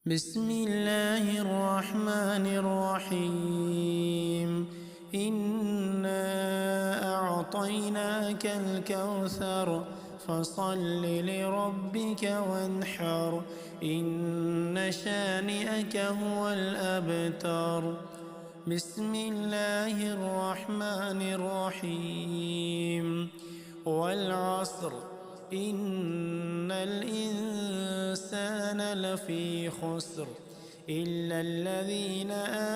بسم الله الرحمن الرحيم. إنا أعطيناك الكوثر فصل لربك وانحر إن شانئك هو الأبتر. بسم الله الرحمن الرحيم. والعصر إن الإنسان لفي خسر إلا الذين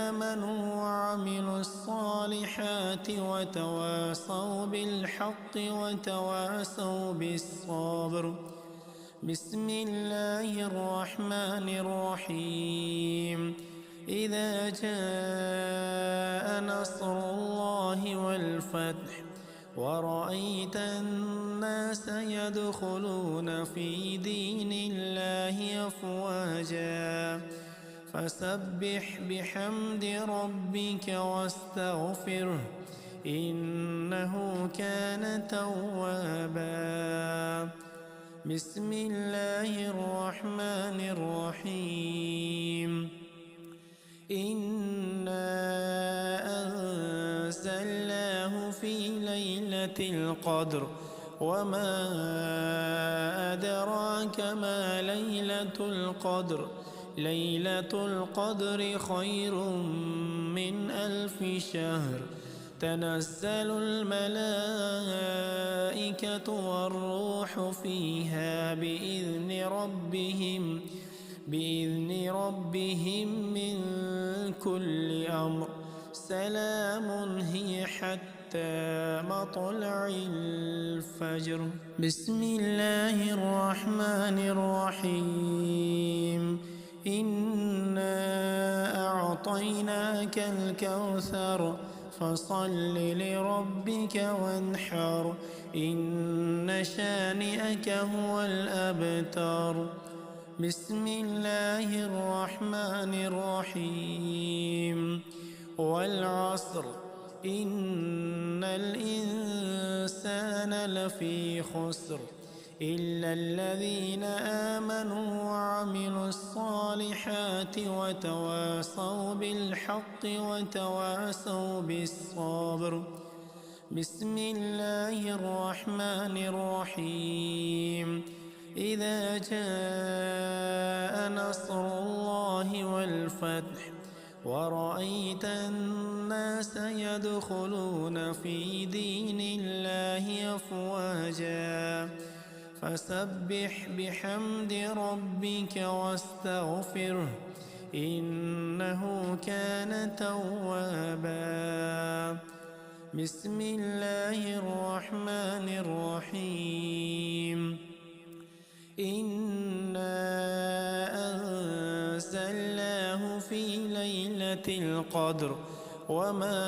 آمنوا وعملوا الصالحات وتواصوا بالحق وتواصوا بالصبر. بسم الله الرحمن الرحيم. إذا جاء نصر الله والفتح ورأيت الناس يدخلون في دين الله أفواجا فسبح بحمد ربك واستغفره إنه كان توابا. بسم الله الرحمن الرحيم. إنا أنزلناه في ليلة القدر وما أدراك ما ليلة القدر. ليلة القدر خير من 1000 شهر. تنزل الملائكة والروح فيها بإذن ربهم من كل أمر. سلام هي حتى مطلع الفجر. بسم الله الرحمن الرحيم. إنا أعطيناك الكوثر فصل لربك وانحر إن شانئك هو الأبتر. بسم الله الرحمن الرحيم. والعصر إن الإنسان لفي خسر إلا الذين آمنوا وعملوا الصالحات وتواصوا بالحق وتواصوا بالصبر. بسم الله الرحمن الرحيم. إذا جاء نصر الله والفتح ورأيت الناس يدخلون في دين الله أفواجا فسبح بحمد ربك واستغفره إنه كان توابا. بسم الله الرحمن الرحيم. إنا أنزلناه في ليلة القدر وما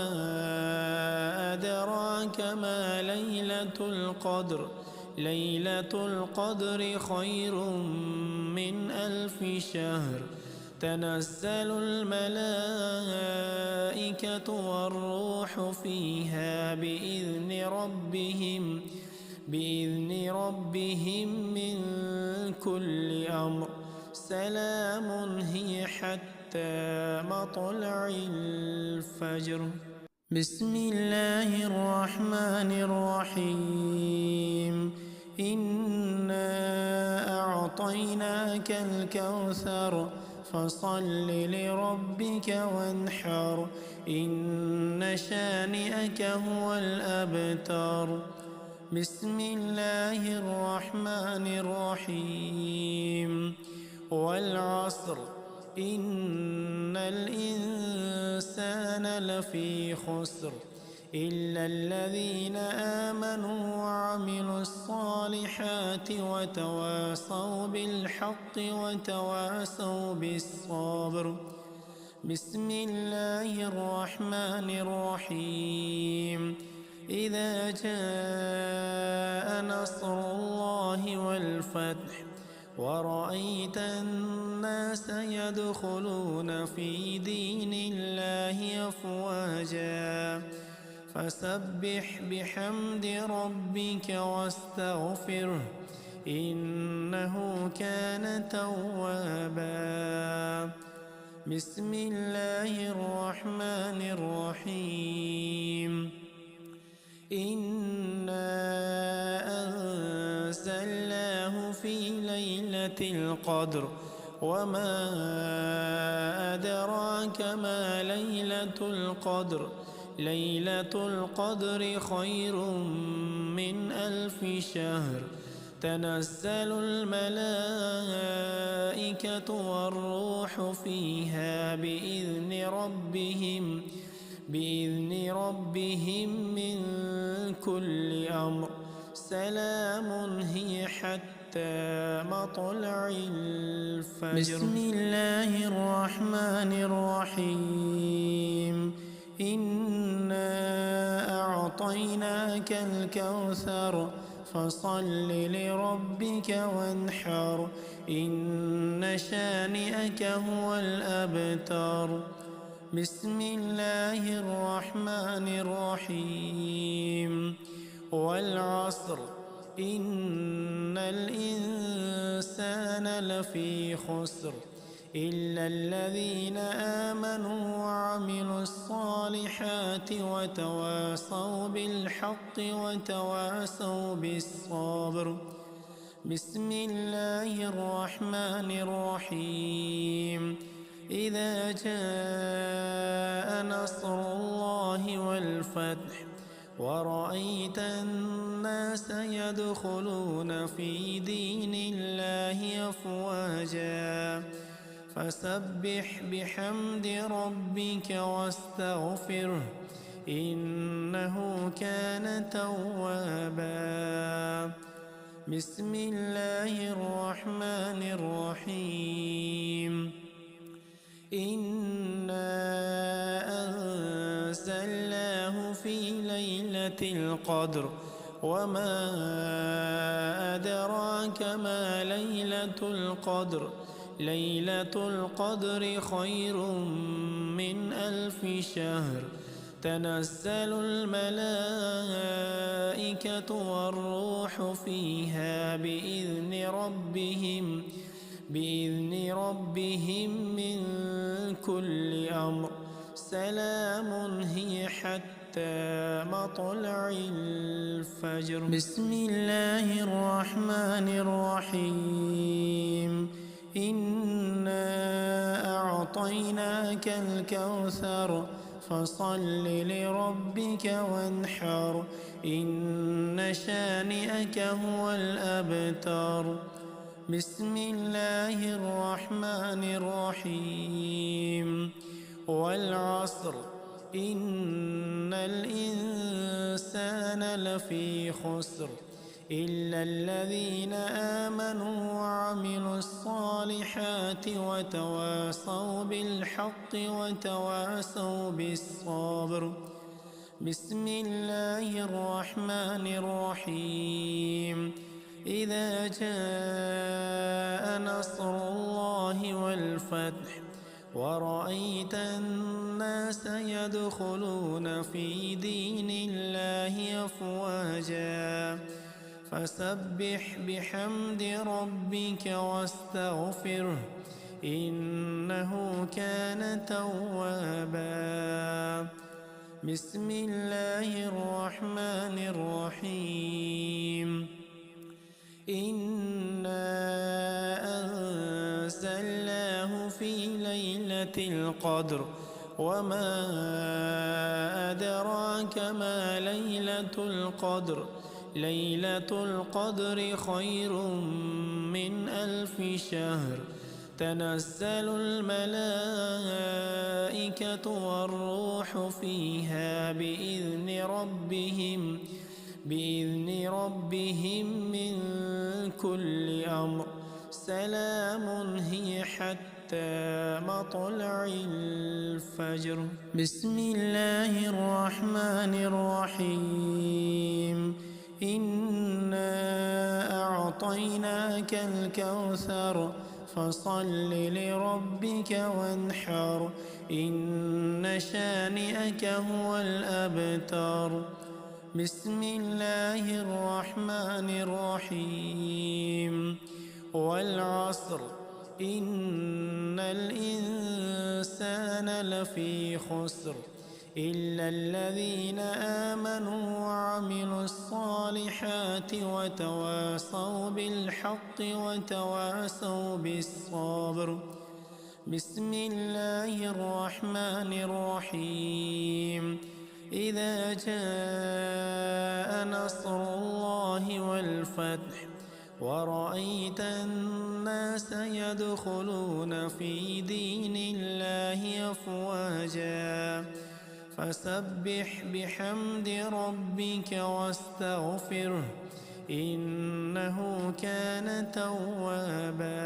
أدراك ما ليلة القدر. ليلة القدر خير من 1000 شهر. تنزل الملائكة والروح فيها بإذن ربهم من كل أمر. سلام هي حتى مطلع الفجر. بسم الله الرحمن الرحيم. إنا أعطيناك الكوثر فصل لربك وانحر إن شانئك هو الأبتر. بسم الله الرحمن الرحيم. والعصر إن الإنسان لفي خسر إلا الذين آمنوا وعملوا الصالحات وتواصوا بالحق وتواصوا بالصبر. بسم الله الرحمن الرحيم. إذا جاء نصر الله والفتح ورأيت الناس يدخلون في دين الله أفواجا فسبح بحمد ربك واستغفره إنه كان توابا. بسم الله الرحمن الرحيم. إنا أنزلناه في ليلة القدر وما أدراك ما ليلة القدر. ليلة القدر خير من 1000 شهر. تنزل الملائكة والروح فيها بإذن ربهم من كل أمر. سلام هي حتى مطلع الفجر. بسم الله الرحمن الرحيم. إنا أعطيناك الكوثر فصل لربك وانحر. إن شانئك هو الأبتر. بسم الله الرحمن الرحيم. والعصر إن الإنسان لفي خسر إلا الذين آمنوا وعملوا الصالحات وتواصوا بالحق وتواصوا بالصبر. بسم الله الرحمن الرحيم. إذا جاء نصر الله والفتح ورأيت الناس يدخلون في دين الله أفواجا فسبح بحمد ربك واستغفره إنه كان توابا. بسم الله الرحمن الرحيم. إنا أنزلناه في ليلة القدر وما أدراك ما ليلة القدر. ليلة القدر خير من 1000 شهر. تنزل الملائكة والروح فيها بإذن ربهم من كل أمر. سلام هي حتى مطلع الفجر. بسم الله الرحمن الرحيم. إنا أعطيناك الكوثر فصل لربك وانحر. إن شانئك هو الأبتر. بسم الله الرحمن الرحيم. والعصر إن الإنسان لفي خسر إلا الذين آمنوا وعملوا الصالحات وتواصوا بالحق وتواصوا بالصبر. بسم الله الرحمن الرحيم. إذا جاء نصر الله والفتح ورأيت الناس يدخلون في دين الله أفواجا فسبح بحمد ربك واستغفره إنه كان توابا. بسم الله الرحمن الرحيم. إنا أنزلناه في ليلة القدر وما أدراك ما ليلة القدر. ليلة القدر خير من 1000 شهر. تنزل الملائكة والروح فيها بإذن ربهم من كل أمر. سلام هي حتى مطلع الفجر. بسم الله الرحمن الرحيم. إنا أعطيناك الكوثر فصل لربك وانحر. إن شانئك هو الأبتر. بسم الله الرحمن الرحيم والعصر إن الإنسان لفي خسر إلا الذين آمنوا وعملوا الصالحات وتواصوا بالحق وتواصوا بالصبر. بسم الله الرحمن الرحيم إذا جاء نصر الله والفتح ورأيت الناس يدخلون في دين الله أفواجا فسبح بحمد ربك واستغفره إنه كان توابا.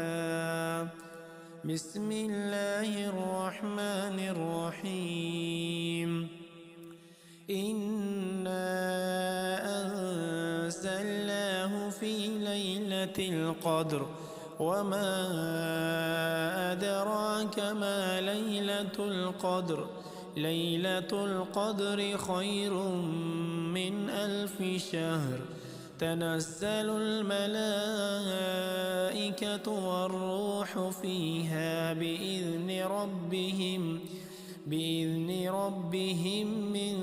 بسم الله الرحمن الرحيم إنا أنزلناه في ليلة القدر وما أدراك ما ليلة القدر ليلة القدر خير من 1000 شهر تنزل الملائكة والروح فيها بإذن ربهم من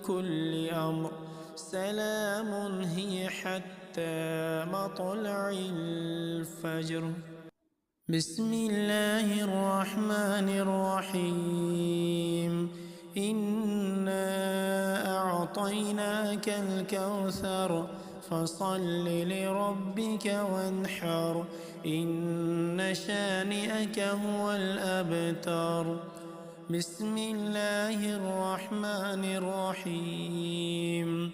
كل أمر سلام هي حتى مطلع الفجر. بسم الله الرحمن الرحيم إنا أعطيناك الكوثر فصل لربك وانحر إن شانئك هو الأبتر. بسم الله الرحمن الرحيم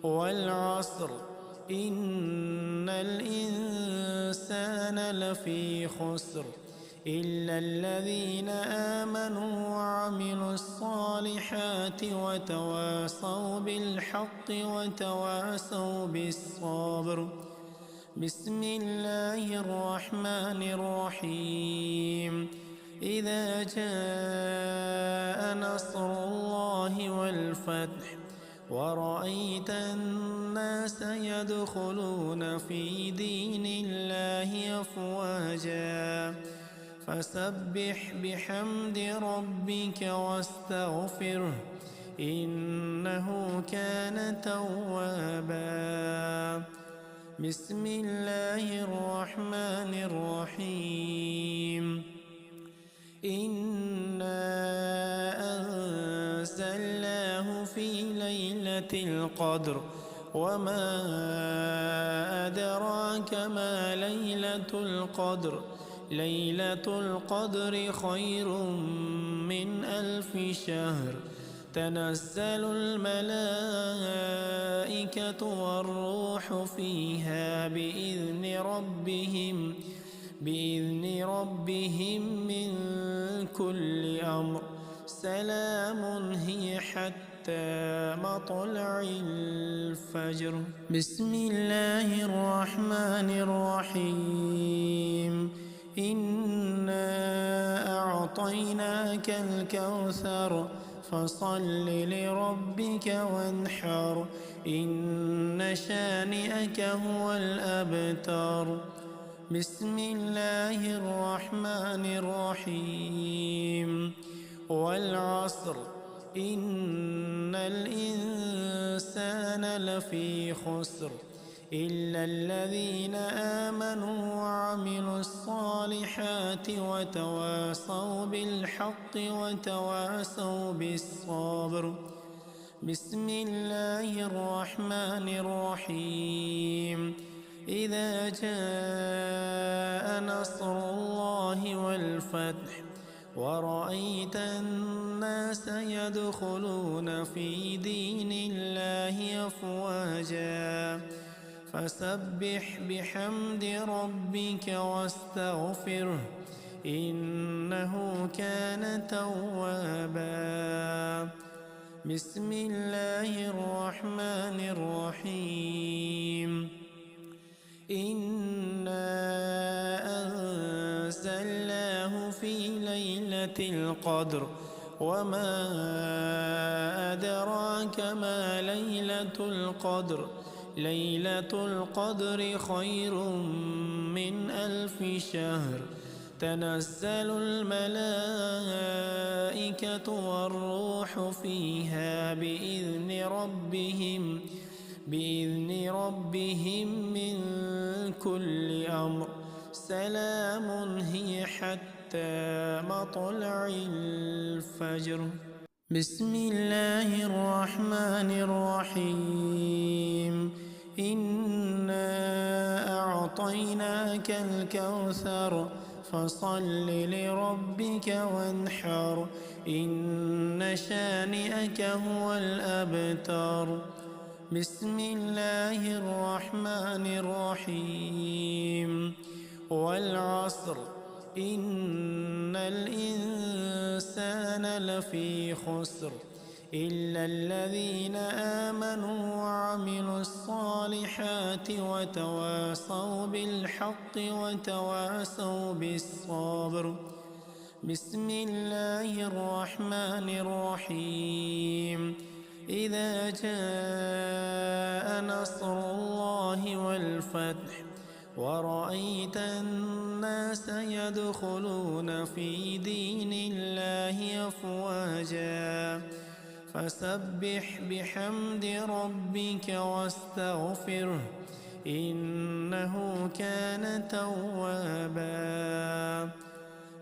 والعصر إن الإنسان لفي خسر إلا الذين آمنوا وعملوا الصالحات وتواصوا بالحق وتواصوا بالصبر. بسم الله الرحمن الرحيم إذا جاء نصر الله والفتح ورأيت الناس يدخلون في دين الله أفواجا فسبح بحمد ربك واستغفره إنه كان توابا. بسم الله الرحمن الرحيم إنا أنزلناه في ليلة القدر وما أدراك ما ليلة القدر ليلة القدر خير من 1000 شهر تنزل الملائكة والروح فيها بإذن ربهم من كل أمر سلام هي حتى مطلع الفجر. بسم الله الرحمن الرحيم إنا أعطيناك الكوثر فصل لربك وانحر إن شانئك هو الأبتر. بسم الله الرحمن الرحيم والعصر إن الإنسان لفي خسر إلا الذين آمنوا وعملوا الصالحات وتواصوا بالحق وتواصوا بالصبر. بسم الله الرحمن الرحيم إذا جاء نصر الله والفتح ورأيت الناس يدخلون في دين الله أفواجا فسبح بحمد ربك واستغفره إنه كان توابا. بسم الله الرحمن الرحيم إنا أنزلناه في ليلة القدر وما أدراك ما ليلة القدر ليلة القدر خير من 1000 شهر تنزل الملائكة والروح فيها بإذن ربهم من كل أمر سلام هي حتى مطلع الفجر. بسم الله الرحمن الرحيم. إنا أعطيناك الكوثر فصل لربك وانحر إن شانئك هو الأبتر. بسم الله الرحمن الرحيم. والعصر إن الإنسان لفي خسر إلا الذين آمنوا وعملوا الصالحات وتواصوا بالحق وتواصوا بالصبر. بسم الله الرحمن الرحيم. إذا جاء نصر الله والفتح ورأيت الناس يدخلون في دين الله أفواجا فسبح بحمد ربك واستغفره إنه كان توابا.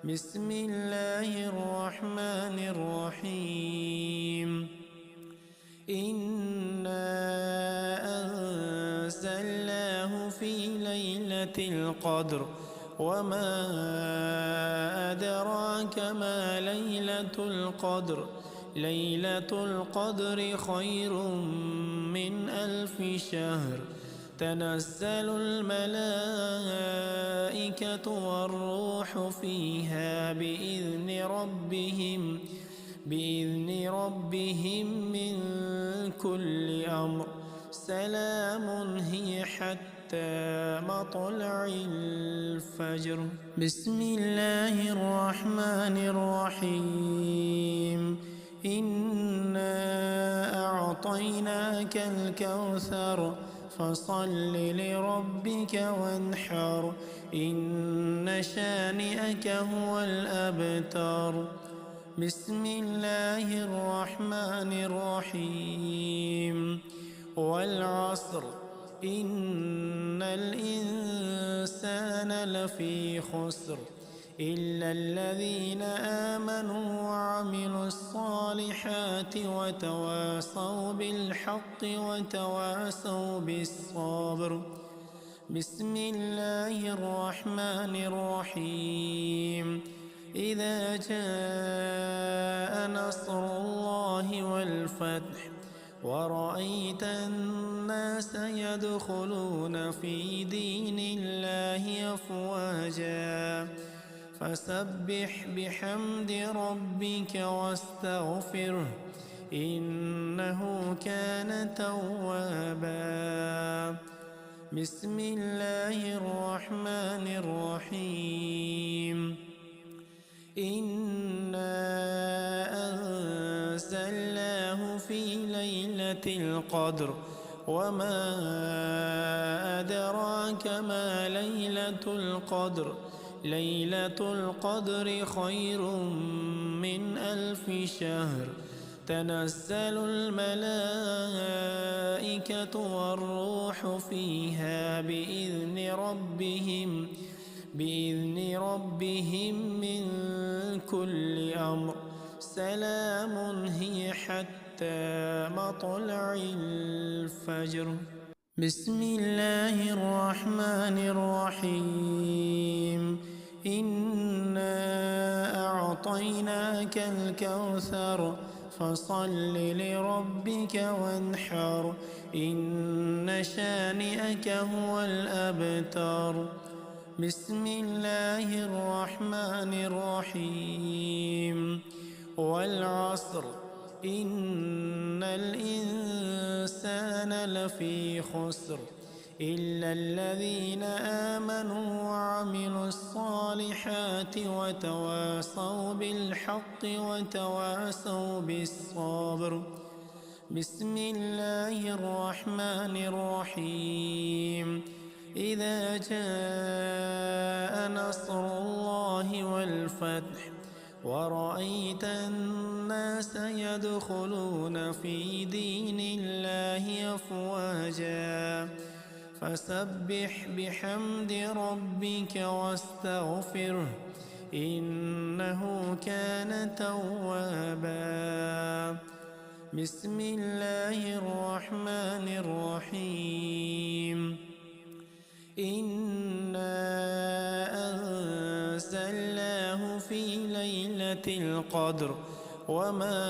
بسم الله الرحمن الرحيم. إنا أنزلناه في ليلة القدر وما أدراك ما ليلة القدر ليلة القدر خير من 1000 شهر تنزل الملائكة والروح فيها بإذن ربهم من كل أمر سلام هي حتى مطلع الفجر. بسم الله الرحمن الرحيم. إنا أعطيناك الكوثر فصل لربك وانحر إن شانئك هو الأبتر. بسم الله الرحمن الرحيم. والعصر إن الإنسان لفي خسر إلا الذين آمنوا وعملوا الصالحات وتواصوا بالحق وتواصوا بالصبر. بسم الله الرحمن الرحيم. إذا جاء نصر الله والفتح ورأيت الناس يدخلون في دين الله أفواجا فسبح بحمد ربك واستغفره إنه كان توابا. بسم الله الرحمن الرحيم. إنا أنزلناه في ليلة القدر وما أدراك ما ليلة القدر ليلة القدر خير من 1000 شهر تنزل الملائكة والروح فيها بإذن ربهم من كل أمر سلام هي حتى مطلع الفجر. بسم الله الرحمن الرحيم. إنا أعطيناك الكوثر فصل لربك وانحر إن شانئك هو الأبتر. بسم الله الرحمن الرحيم. والعصر إن الإنسان لفي خسر إلا الذين آمنوا وعملوا الصالحات وتواصوا بالحق وتواصوا بالصبر. بسم الله الرحمن الرحيم. إذا جاء نصر الله والفتح ورأيت الناس يدخلون في دين الله أفواجا فسبح بحمد ربك واستغفره إنه كان توابا. بسم الله الرحمن الرحيم. إنا أنزلناه في ليلة القدر وما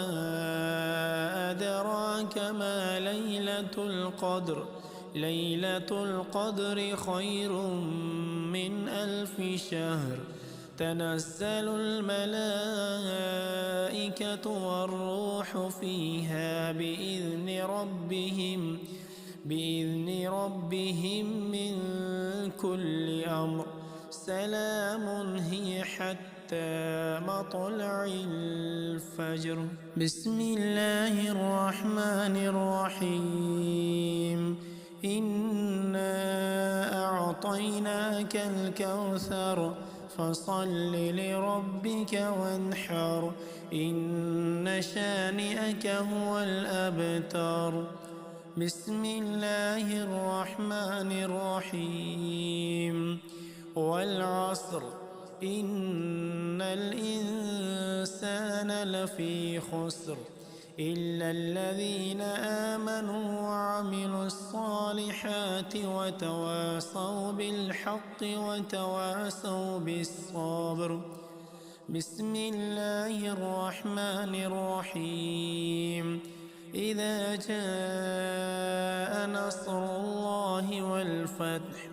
أدراك ما ليلة القدر. ليلة القدر خير من 1000 شهر. تنزل الملائكة والروح فيها بإذن ربهم من كل أمر. سلام هي حتى مطلع الفجر. بسم الله الرحمن الرحيم. إنا أعطيناك الكوثر فصل لربك وانحر إن شانئك هو الأبتر. بسم الله الرحمن الرحيم. والعصر إن الإنسان لفي خسر إلا الذين آمنوا وعملوا الصالحات وتواصوا بالحق وتواصوا بالصبر. بسم الله الرحمن الرحيم. إذا جاء نصر الله والفتح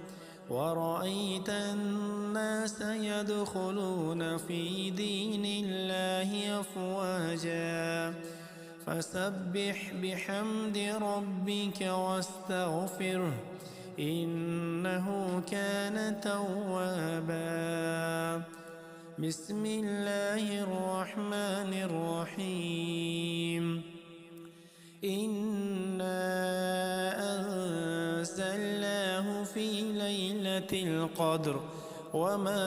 ورأيت الناس يدخلون في دين الله أفواجا فسبح بحمد ربك واستغفره إنه كان توابا. بسم الله الرحمن الرحيم. إنا أنزلناه في ليلة القدر وما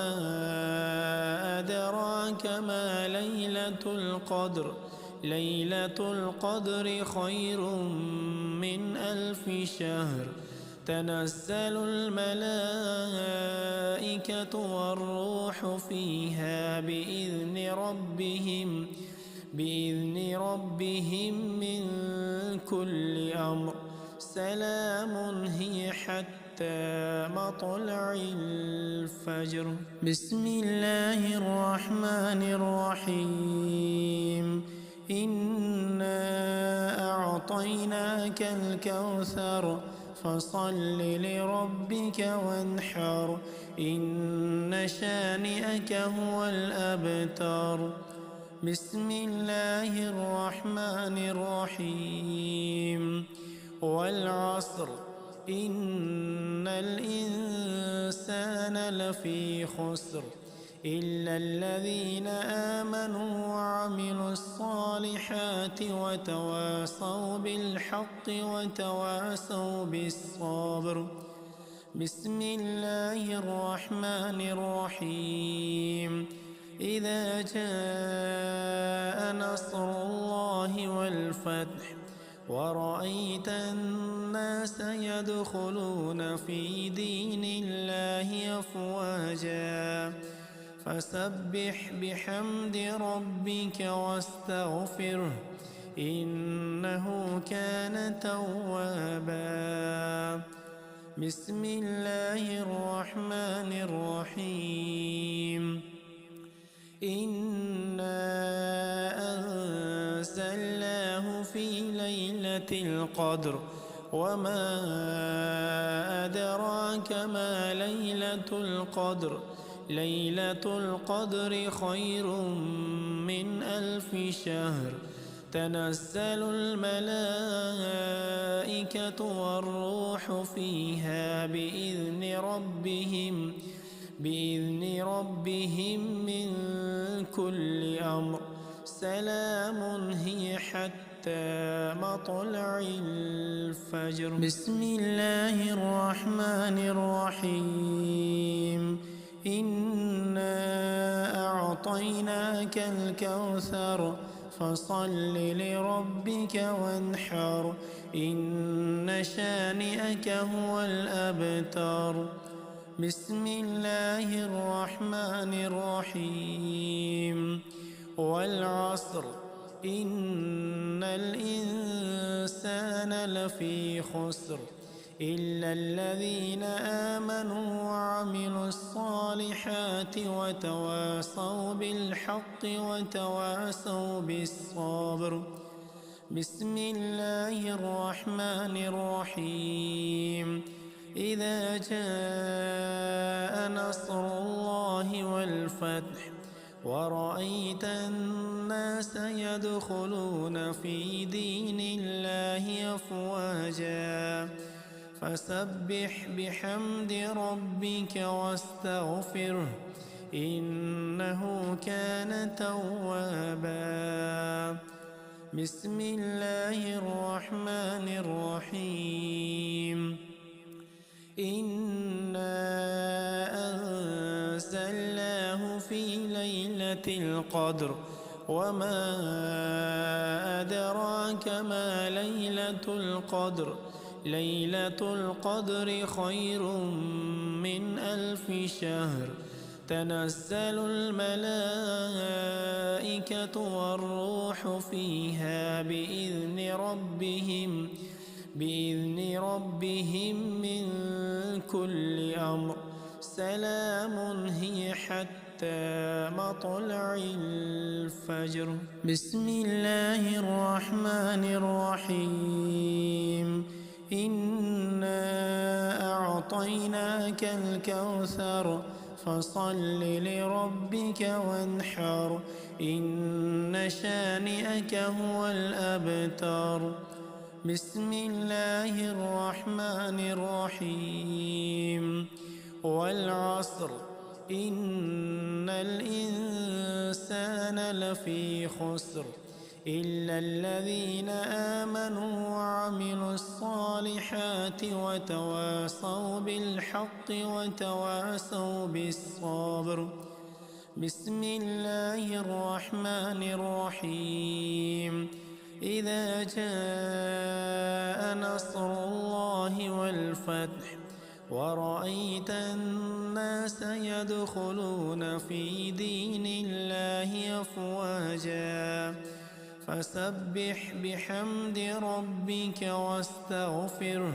أدراك ما ليلة القدر. ليلة القدر خير من 1000 شهر. تنزل الملائكة والروح فيها بإذن ربهم من كل أمر. سلام هي حتى مطلع الفجر. بسم الله الرحمن الرحيم. إنا أعطيناك الكوثر فصل لربك وانحر إن شانئك هو الأبتر. بسم الله الرحمن الرحيم. والعصر إن الإنسان لفي خسر إلا الذين آمنوا وعملوا الصالحات وتواصوا بالحق وتواصوا بالصبر. بسم الله الرحمن الرحيم. إذا جاء نصر الله والفتح ورأيت الناس يدخلون في دين الله أفواجا فسبح بحمد ربك واستغفره إنه كان توابا. بسم الله الرحمن الرحيم. إنا أنزلناه في ليلة القدر وما أدراك ما ليلة القدر. ليلة القدر خير من 1000 شهر. تنزل الملائكة والروح فيها بإذن ربهم من كل أمر سلام هي حتى مطلع الفجر. بسم الله الرحمن الرحيم. إنا أعطيناك الكوثر فصل لربك وانحر إن شانئك هو الأبتر. بسم الله الرحمن الرحيم. والعصر إن الإنسان لفي خسر إلا الذين آمنوا وعملوا الصالحات وتواصوا بالحق وتواصوا بالصبر. بسم الله الرحمن الرحيم. إذا جاء نصر الله والفتح ورأيت الناس يدخلون في دين الله أفواجا فسبح بحمد ربك واستغفره إنه كان توابا. بسم الله الرحمن الرحيم. إنا أنزلناه في ليلة القدر وما أدراك ما ليلة القدر. ليلة القدر خير من 1000 شهر. تنزل الملائكة والروح فيها بإذن ربهم من كل أمر سلام هي حتى مطلع الفجر. بسم الله الرحمن الرحيم. إنا أعطيناك الكوثر فصل لربك وانحر إن شانئك هو الأبتر. بسم الله الرحمن الرحيم. والعصر إن الإنسان لفي خسر إلا الذين آمنوا وعملوا الصالحات وتواصوا بالحق وتواصوا بالصبر. بسم الله الرحمن الرحيم. إذا جاء نصر الله والفتح ورأيت الناس يدخلون في دين الله أفواجا فسبح بحمد ربك واستغفره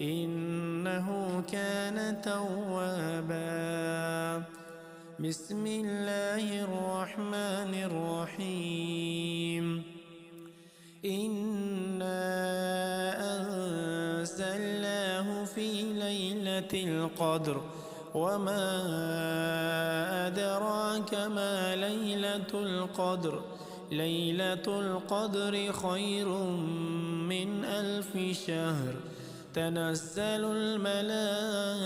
إنه كان توابا. بسم الله الرحمن الرحيم. إنا أنزلناه في ليلة القدر وما أدراك ما ليلة القدر. ليلة القدر خير من 1000 شهر. تنزل الملائكة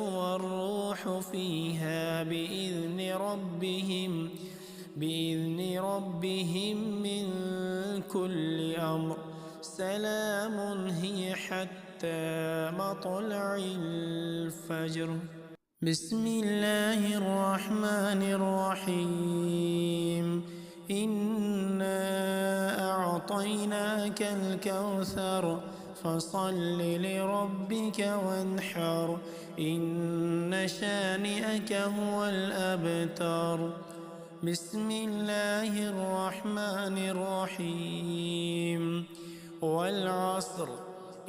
والروح فيها بإذن ربهم من كل أمر سلام هي حتى مطلع الفجر. بسم الله الرحمن الرحيم. إنا أعطيناك الكوثر فصل لربك وانحر إن شانئك هو الأبتر. بسم الله الرحمن الرحيم. والعصر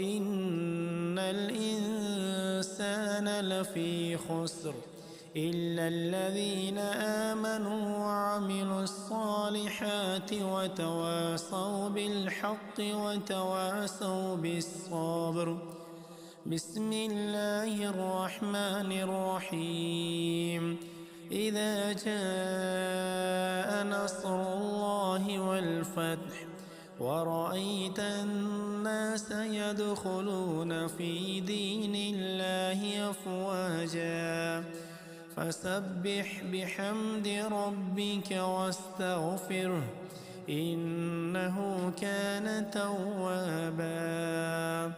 إن الإنسان لفي خسر إلا الذين آمنوا وعملوا الصالحات وتواصوا بالحق وتواصوا بالصبر. بسم الله الرحمن الرحيم. إذا جاء نصر الله والفتح ورأيت الناس يدخلون في دين الله أفواجا فسبح بحمد ربك واستغفره إنه كان توابا.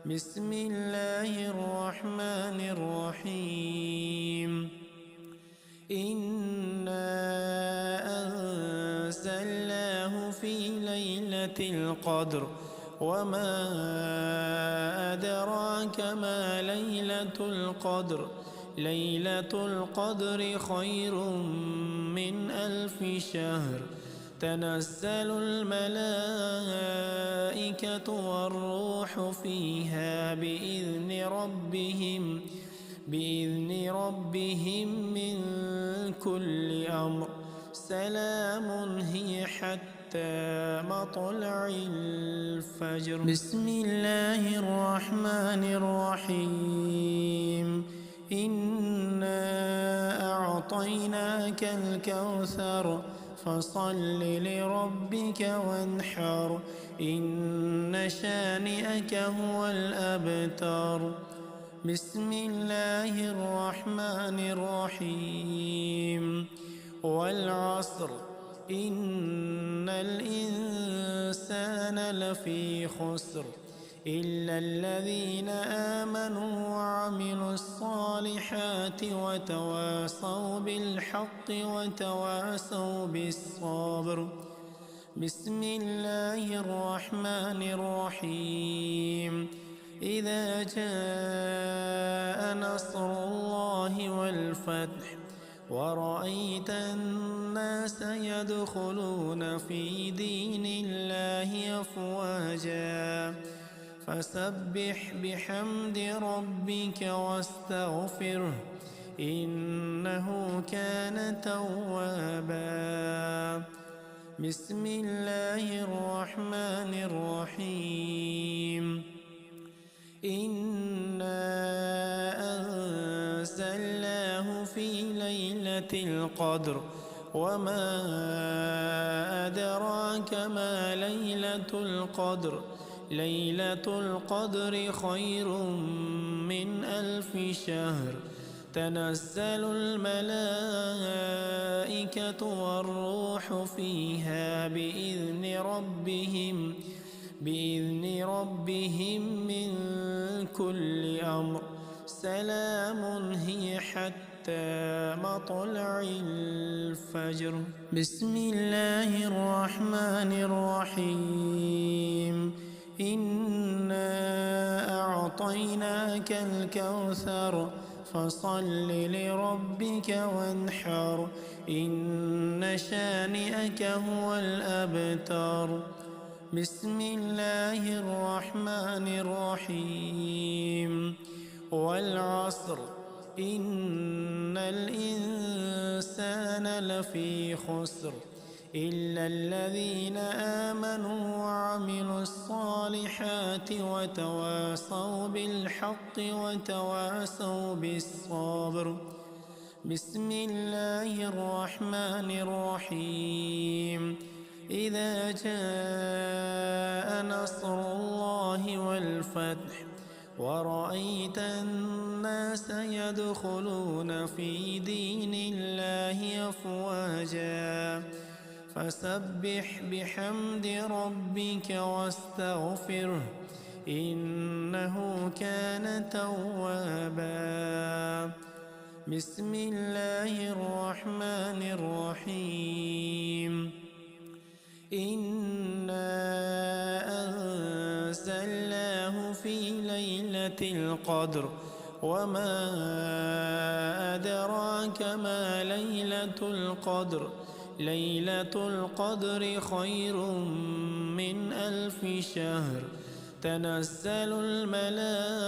بسم الله الرحمن الرحيم. إنا أنزلناه في ليلة القدر وما أدراك ما ليلة القدر ليلة القدر خير من 1000 شهر تنزل الملائكة والروح فيها بإذن ربهم من كل أمر سلام هي حتى مطلع الفجر. بسم الله الرحمن الرحيم. إنا أعطيناك الكوثر فصل لربك وانحر إن شانئك هو الأبتر. بسم الله الرحمن الرحيم. والعصر إن الإنسان لفي خسر إلا الذين آمنوا وعملوا الصالحات وتواصوا بالحق وتواصوا بالصبر. بسم الله الرحمن الرحيم. إذا جاء نصر الله والفتح ورأيت الناس يدخلون في دين الله أفواجا فسبح بحمد ربك واستغفره إنه كان توابا. بسم الله الرحمن الرحيم. إنا أنزلناه في ليلة القدر وما أدراك ما ليلة القدر ليلة القدر خير من 1000 شهر تنزل الملائكة والروح فيها بإذن ربهم من كل أمر سلام هي حتى مطلع الفجر. بسم الله الرحمن الرحيم. إنا أعطيناك الكوثر فصل لربك وانحر إن شانئك هو الأبتر. بسم الله الرحمن الرحيم. والعصر إن الإنسان لفي خسر إلا الذين آمنوا وعملوا الصالحات وتواصوا بالحق وتواصوا بالصبر. بسم الله الرحمن الرحيم. إذا جاء نصر الله والفتح ورأيت الناس يدخلون في دين الله أفواجا فسبح بحمد ربك واستغفره إنه كان توابا. بسم الله الرحمن الرحيم. إنا أنزلناه في ليلة القدر وما أدراك ما ليلة القدر ليلة القدر خير من 1000 شهر تنزل الملائكة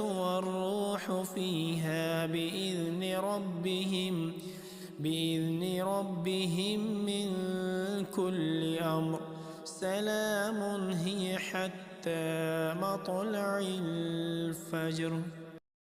والروح فيها بإذن ربهم من كل أمر سلام هي حتى مطلع الفجر.